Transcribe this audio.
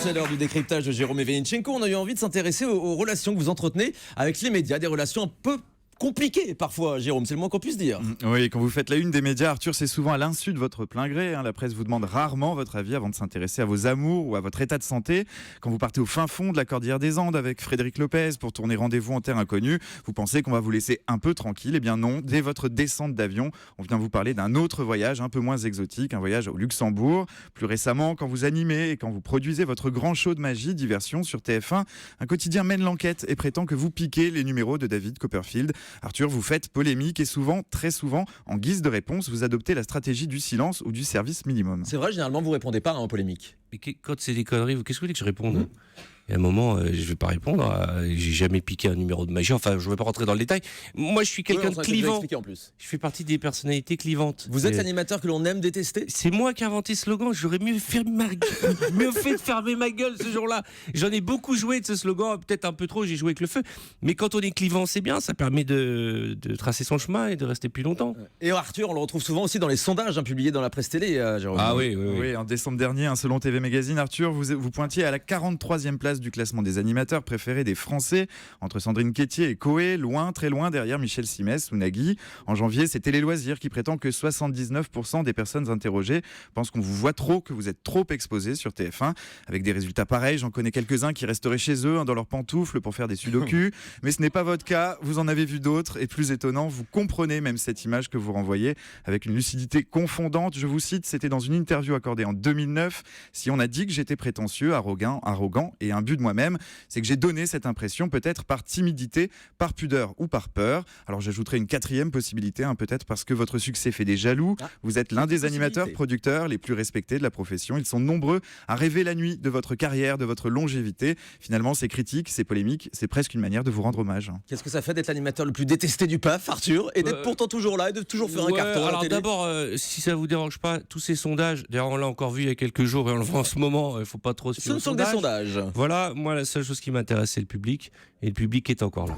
C'est l'heure du décryptage de Jérôme Evelinchenko. On a eu envie de s'intéresser aux relations que vous entretenez avec les médias, des relations un peu compliquées parfois, Jérôme, c'est le moins qu'on puisse dire. Oui, quand vous faites la une des médias, Arthur, c'est souvent à l'insu de votre plein gré. La presse vous demande rarement votre avis avant de s'intéresser à vos amours ou à votre état de santé. Quand vous partez au fin fond de la Cordillère des Andes avec Frédéric Lopez pour tourner Rendez-vous en terre inconnue, vous pensez qu'on va vous laisser un peu tranquille. Eh bien non, dès votre descente d'avion, on vient vous parler d'un autre voyage un peu moins exotique, un voyage au Luxembourg. Plus récemment, quand vous animez et quand vous produisez votre grand show de magie, diversion sur TF1, un quotidien mène l'enquête et prétend que vous piquez les numéros de David Copperfield. Arthur, vous faites polémique et souvent, très souvent, en guise de réponse, vous adoptez la stratégie du silence ou du service minimum. C'est vrai, généralement vous répondez pas aux polémiques. Mais quand c'est des conneries, qu'est-ce que vous voulez que je réponde ? Et à un moment, je vais pas répondre. J'ai jamais piqué un numéro de magie. Enfin, je vais pas rentrer dans le détail. Moi, je suis quelqu'un de clivant. En plus. Je fais partie des personnalités clivantes. Vous êtes l'animateur que l'on aime détester ? C'est moi qui ai inventé ce slogan. J'aurais mieux fait de fermer ma gueule ce jour-là. J'en ai beaucoup joué de ce slogan. Peut-être un peu trop. J'ai joué avec le feu. Mais quand on est clivant, c'est bien. Ça permet de tracer son chemin et de rester plus longtemps. Et Arthur, on le retrouve souvent aussi dans les sondages publiés dans la presse télé, Jérôme. Ah oui. Oui, en décembre dernier, selon TV Magazine, Arthur, vous pointiez à la 43e place du classement des animateurs préférés des Français, entre Sandrine Quétier et Coé, loin, très loin derrière Michel Simès ou Nagui. En janvier, c'est Télé Loisirs qui prétend que 79% des personnes interrogées pensent qu'on vous voit trop, que vous êtes trop exposé sur TF1. Avec des résultats pareils, j'en connais quelques-uns qui resteraient chez eux, dans leurs pantoufles pour faire des sudoku. Mais ce n'est pas votre cas, vous en avez vu d'autres. Et plus étonnant, vous comprenez même cette image que vous renvoyez avec une lucidité confondante. Je vous cite, c'était dans une interview accordée en 2009. Si on a dit que j'étais prétentieux, arrogant et imbu de moi-même, c'est que j'ai donné cette impression, peut-être par timidité, par pudeur ou par peur. Alors j'ajouterai une quatrième possibilité, peut-être parce que votre succès fait des jaloux. Vous êtes l'un des animateurs, producteurs les plus respectés de la profession. Ils sont nombreux à rêver la nuit de votre carrière, de votre longévité. Finalement, ces critiques, ces polémiques, c'est presque une manière de vous rendre hommage. Qu'est-ce que ça fait d'être l'animateur le plus détesté du PAF, Arthur, et d'être pourtant toujours là et de toujours faire un carton à la alors télé ? d'abord, si ça vous dérange pas, tous ces sondages, d'ailleurs on l'a encore vu il y a quelques jours et on le voit en ce moment, il faut pas trop se fier Ce ne aux sont que des sondages. Voilà, moi la seule chose qui m'intéresse c'est le public, et le public est encore là.